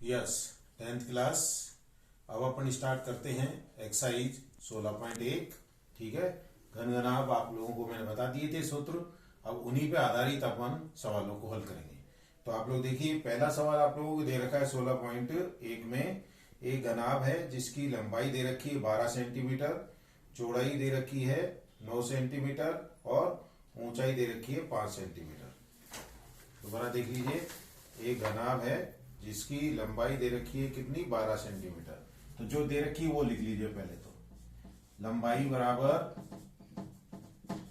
Yes, 10th class. अब अपन start करते हैं एक्सरसाइज 16.1। ठीक है, घनघनाभ आप लोगों को मैंने बता दिए थे सूत्र। अब उन्हीं पे आधारित अपन सवालों को हल करेंगे। तो आप लोग देखिए, पहला सवाल आप लोगों को दे रखा है 16.1 में। एक घनाभ है जिसकी लंबाई दे रखी है 12 सेंटीमीटर, चौड़ाई दे रखी है 9 सेंटीमीटर और ऊंचाई दे रखी है 5 सेंटीमीटर। दोबारा देख लीजिए, एक घनाभ है जिसकी लंबाई दे रखी है कितनी, 12 सेंटीमीटर। तो जो दे रखी है वो लिख लीजिए पहले। तो लंबाई बराबर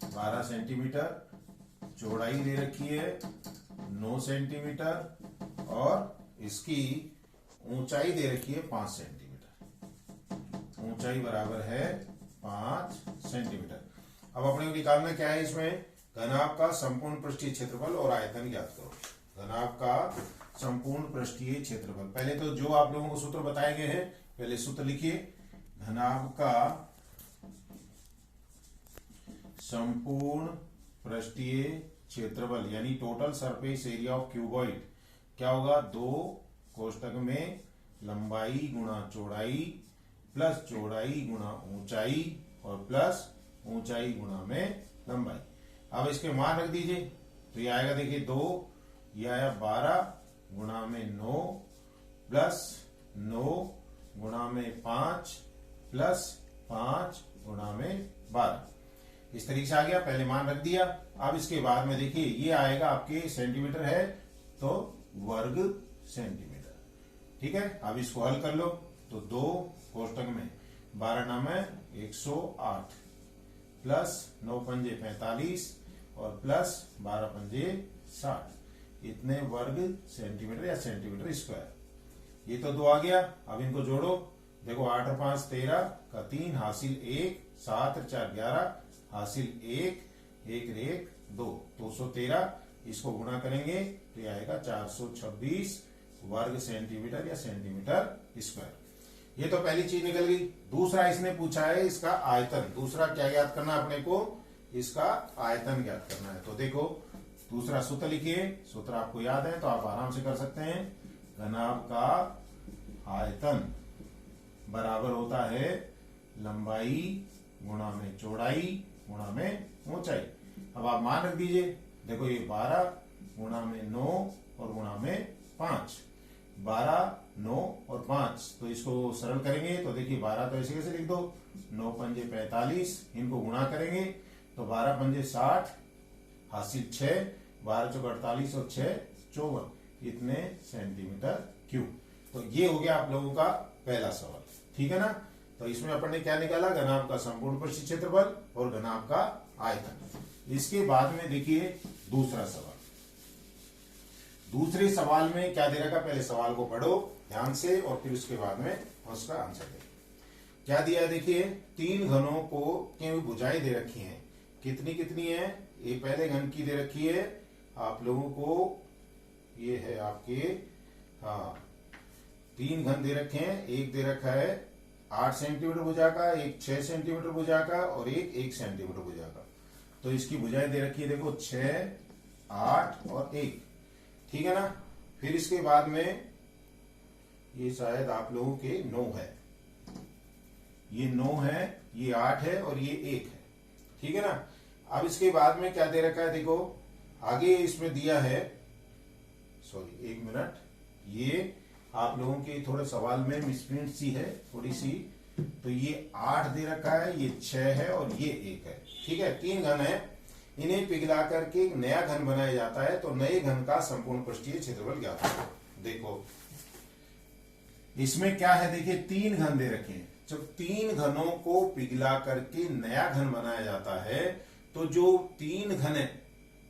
12 सेंटीमीटर, चौड़ाई दे रखी है 9 सेंटीमीटर और इसकी ऊंचाई दे रखी है 5 सेंटीमीटर। ऊंचाई बराबर है 5 सेंटीमीटर। अब अपने को निकालना क्या है, इसमें घनाभ का संपूर्ण पृष्ठीय क्षेत्रफल और आयतन ज्ञात करो। घनाभ का संपूर्ण पृष्ठीय क्षेत्रफल, पहले तो जो आप लोगों को सूत्र बताए गए हैं पहले सूत्र लिखिए। घनाभ का संपूर्ण पृष्ठीय क्षेत्रफल यानी total surface area of cuboid क्या होगा, 2 कोष्टक में लंबाई गुणा चौड़ाई प्लस चौड़ाई गुणा ऊंचाई और प्लस ऊंचाई गुणा में लंबाई। अब इसके मान रख दीजिए, तो ये आएगा देखिए 2, ये आया 12 गुणा में 9 प्लस 9 गुणा में 5 प्लस 5 गुणा में 12। इस तरीके से आ गया, पहले मान रख दिया। अब इसके बाद में देखिए ये आएगा आपके सेंटीमीटर है तो वर्ग सेंटीमीटर। ठीक है, अब इसको हल कर लो। तो 2 कोष्टक में 12 नामे 108 प्लस 9 पंजे 45 और प्लस 12 पंजे 60, इतने वर्ग सेंटीमीटर या सेंटीमीटर स्क्वायर। ये तो 2 आ गया। अब इनको जोड़ो, देखो 8 और 5 13 का 3 हासिल 1, 7 और 4 11 हासिल 1, 1 और 1 2, 213। इसको गुणा करेंगे तो ये आएगा 426 वर्ग सेंटीमीटर या सेंटीमीटर स्क्वायर। ये तो पहली चीज निकल गई। दूसरा इसने पूछा है इसका आयतन। दूसरा क्या ज्ञात करना अपने को, इसका आयतन ज्ञात करना है। तो देखो दूसरा सूत्र लिखिए। सूत्र आपको याद है तो आप आराम से कर सकते हैं। घनाभ का आयतन बराबर होता है लंबाई गुणा में चौड़ाई गुणा में ऊंचाई। अब आप मान रख दीजिए, देखो ये 12 गुणा में 9 और गुणा में 5, 12 9 और 5, तो इसको सरल करेंगे तो देखिए 12 तो ऐसे कैसे लिख दो, 9 पंजे 45, इनको गुणा करेंगे तो 12 पंजे 60 हासिल 6, 12 चौक 48 और 6 54, इतने सेंटीमीटर क्यूब। तो ये हो गया आप लोगों का पहला सवाल। ठीक है ना। तो इसमें अपन ने क्या निकाला, घनाभ का संपूर्ण पृष्ठीय क्षेत्रफल और घनाभ का आयतन। इसके बाद में देखिए दूसरा सवाल। दूसरे सवाल में क्या दे रखा, पहले सवाल को पढ़ो ध्यान से और फिर उसके बाद में उसका आंसर दे। क्या दिया है देखिए, 3 घनों को की भुजाएं दे रखी हैं। कितनी कितनी है, ये पहले घन की दे रखी है आप लोगों को, ये है आपके 3 घन दे रखे हैं। एक दे रखा है 8 सेंटीमीटर भुजा का, एक 6 सेंटीमीटर भुजा का और एक 1 सेंटीमीटर भुजा का। तो इसकी भुजाएं दे रखी है देखो 6 8 और 1। ठीक है ना। फिर इसके बाद में ये शायद आप लोगों के 9 है, ये 9 है, ये 8 है और ये 1 है। ठीक है ना। अब इसके बाद में क्या दे रखा है देखो, आगे इसमें दिया है, सॉरी 1 मिनट, ये आप लोगों के थोड़े सवाल में मिसप्रिंट सी है थोड़ी सी। तो ये 8 दे रखा है, ये 6 है और ये 1 है। ठीक है, 3 घन है। इन्हें पिघला करके एक नया घन बनाया जाता है। तो नए घन का संपूर्ण पृष्ठीय क्षेत्रफल ज्ञात करो। देखो इसमें क्या है, देखिए 3 घन दे रखे हैं। जब 3 घनों को पिघला करके नया घन बनाया जाता है तो जो 3 घन है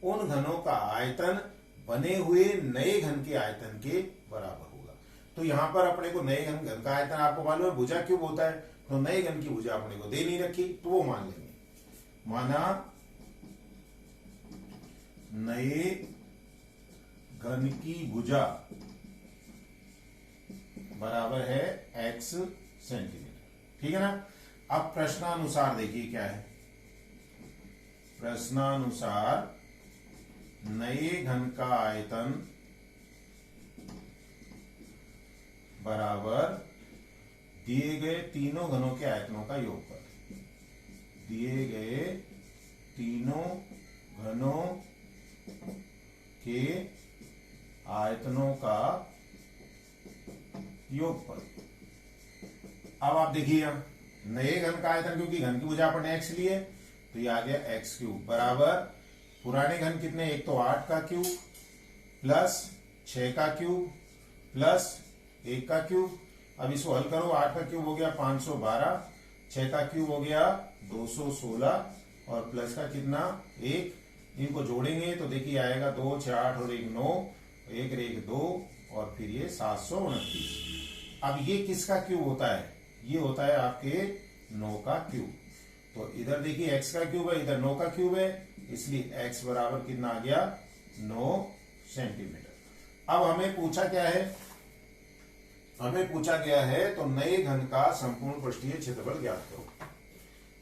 उन घनों का आयतन बने हुए नए घन के आयतन के बराबर होगा। तो यहां पर अपने को नए घन का आयतन आपको मालूम है भुजा क्यूब होता है, तो नए घन की भुजा अपने को दे नहीं रखी तो वो मान लेंगे। माना नए घन की भुजा बराबर है x सेंटीमीटर। ठीक है ना। अब प्रश्नानुसार देखिए क्या है, प्रश्नानुसार नए घन का आयतन बराबर दिए गए तीनों घनों के आयतनों का योगफल। दिए गए तीनों घनों के आयतनों का योगफल। अब आप देखिए नए घन का आयतन, क्योंकि घन की भुजा अपन एक्स लिए तो ये आ गया एक्स क्यूब बराबर पुराने घन कितने, एक तो 8 का क्यूब प्लस 6 का क्यूब प्लस 1 का क्यूब। अब इसको हल करो, 8 का क्यूब हो गया 512, 6 का क्यूब हो गया 216 और प्लस का कितना 1। इनको जोड़ेंगे तो देखिए आएगा 2 6 8 और 1 9, 1 और 1 2 और फिर ये 729। अब ये किसका क्यूब होता है, ये होता है आपके 9 का क्यूब। तो इधर देखिए x का क्यूब है, इधर 9 का क्यूब है, इसलिए x बराबर कितना आ गया 9 सेंटीमीटर। अब हमें पूछा क्या है, हमें पूछा गया है तो नए घन का संपूर्ण पृष्ठीय क्षेत्रफल ज्ञात करो।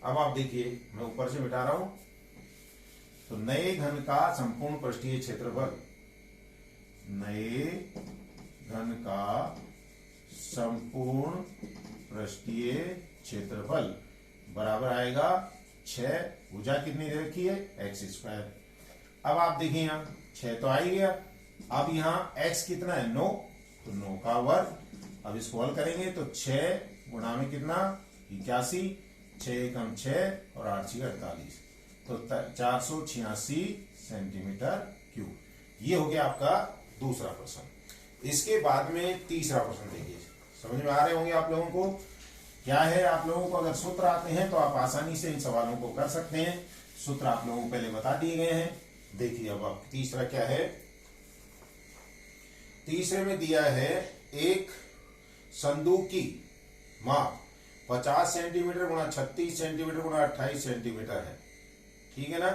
अब आप देखिए मैं ऊपर से मिटा रहा हूं, तो नए घन का संपूर्ण पृष्ठीय क्षेत्रफल, नए घन का संपूर्ण पृष्ठीय क्षेत्रफल बराबर आएगा 6, भुजा कितनी दे रखी है एक्स स्क्वायर। अब आप देखिए यहां 6 तो आ ही गया, अब यहां x कितना है 9, तो 9 का वर्ग। अब इसको हल करेंगे तो 6 गुणा में कितना 81, 6 एकम 6 और 8 6 48, तो 486 सेंटीमीटर क्यूब। ये हो गया आपका दूसरा प्रश्न। इसके बाद में तीसरा प्रश्न देखिए, समझ में आ रहे होंगे आप लोगों को क्या है। आप लोगों को अगर सूत्र आते हैं तो आप आसानी से इन सवालों को कर सकते हैं। सूत्र आप लोगों को पहले बता दिए गए हैं। देखिए अब आप तीसरा क्या है, तीसरे में दिया है एक संदूक की माप 50 सेंटीमीटर गुणा 36 सेंटीमीटर गुणा 28 सेंटीमीटर है, ठीक है ना।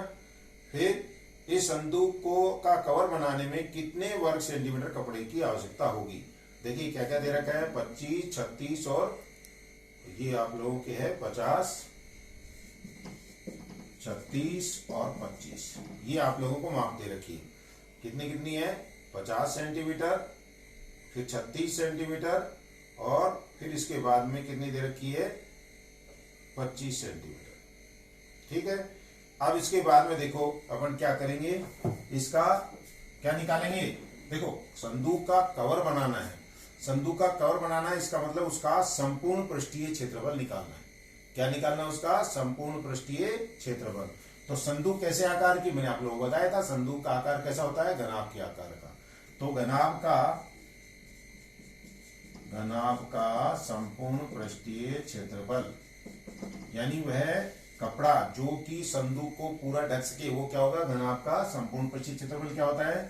फिर इस संदूक को का कवर बनाने में कितने वर्ग सेंटीमीटर कपड़े की आवश्यकता होगी। देखिए क्या क्या दे रखा है 25, 36 और ये आप लोगों के है 50, 36 और 25। ये आप लोगों को माप दे रखी है, कितनी कितनी है 50 सेंटीमीटर, फिर 36 सेंटीमीटर और फिर इसके बाद में कितनी दे रखी है 25 सेंटीमीटर, ठीक है। अब इसके बाद में देखो अपन क्या करेंगे, इसका क्या निकालेंगे। देखो संदूक का कवर बनाना है, संदूक का कवर बनाना है, इसका मतलब उसका संपूर्ण पृष्ठीय क्षेत्रफल निकालना है। क्या निकालना है उसका संपूर्ण पृष्ठीय क्षेत्रफल। तो संदूक कैसे आकार की, मैंने आप लोगों को बताया था संदूक का आकार कैसा होता है घनाभ के आकार का। तो घनाभ का संपूर्ण पृष्ठीय क्षेत्रफल यानी वह कपड़ा जो कि संदूक को पूरा ढक सके वो क्या होगा, घनाभ का संपूर्ण पृष्ठीय क्षेत्रफल क्या होता है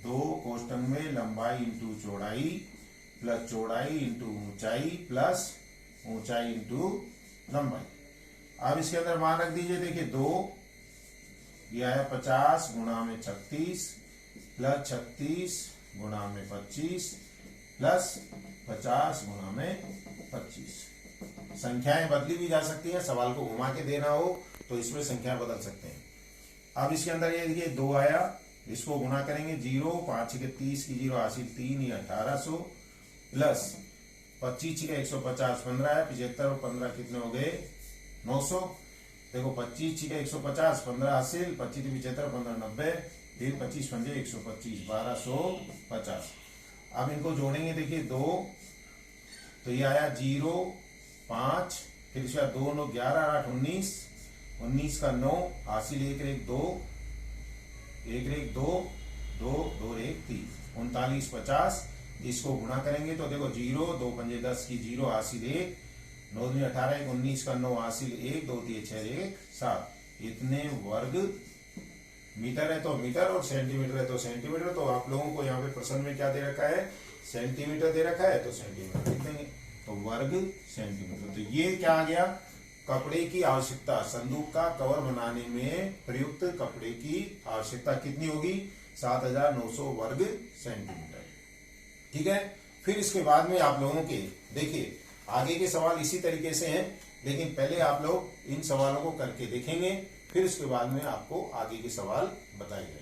2 कोष्ठक में लंबाई इंटू चौड़ाई प्लस चौड़ाई इंटू ऊंचाई प्लस ऊंचाई इंटू लंबाई। अब इसके अंदर मान रख दीजिए, देखिए 2 ये आया 50 गुणा में 36 प्लस 36 गुणा में 25 प्लस 50 गुणा में 25। संख्याएं बदली भी जा सकती हैं, सवाल को घुमा के देना हो तो इसमें संख्या बदल सकते हैं। अब इसके अंदर ये देखिए 2 आया, इसको गुणा करेंगे 0, 5 के 30 की 0 हासिल 3 या 1800 प्लस 25 का 150 15 है, 75 और 15 कितने हो गए 900। देखो 25 का 150 15 हासिल 25 75 15 90 फिर 25 पंजे 125 1250। अब इनको जोड़ेंगे देखिए 2, तो ये आया 0 5 फिर इसका 2 9 11 8 19 19 का 9 हासिल 1 1 2 1 1 2 2 2 1 3 39 50। इसको गुणा करेंगे तो देखो 0 2 पंजे 10 की 0 हासिल 1 9 2 18 1 19 का 9 हासिल 1 2 3 6 1 7। इतने वर्ग मीटर है तो मीटर और सेंटीमीटर है तो सेंटीमीटर। तो आप लोगों को यहाँ पे प्रश्न में क्या दे रखा है सेंटीमीटर दे रखा है तो सेंटीमीटर लिखेंगे, तो वर्ग सेंटीमीटर। तो ये क्या आ गया, कपड़े की आवश्यकता, संदूक का कवर बनाने में प्रयुक्त कपड़े की आवश्यकता कितनी होगी 7900 वर्ग सेंटीमीटर, ठीक है। फिर इसके बाद में आप लोगों के देखिए आगे के सवाल इसी तरीके से हैं, लेकिन पहले आप लोग इन सवालों को करके देखेंगे, फिर इसके बाद में आपको आगे के सवाल बताए जाएंगे।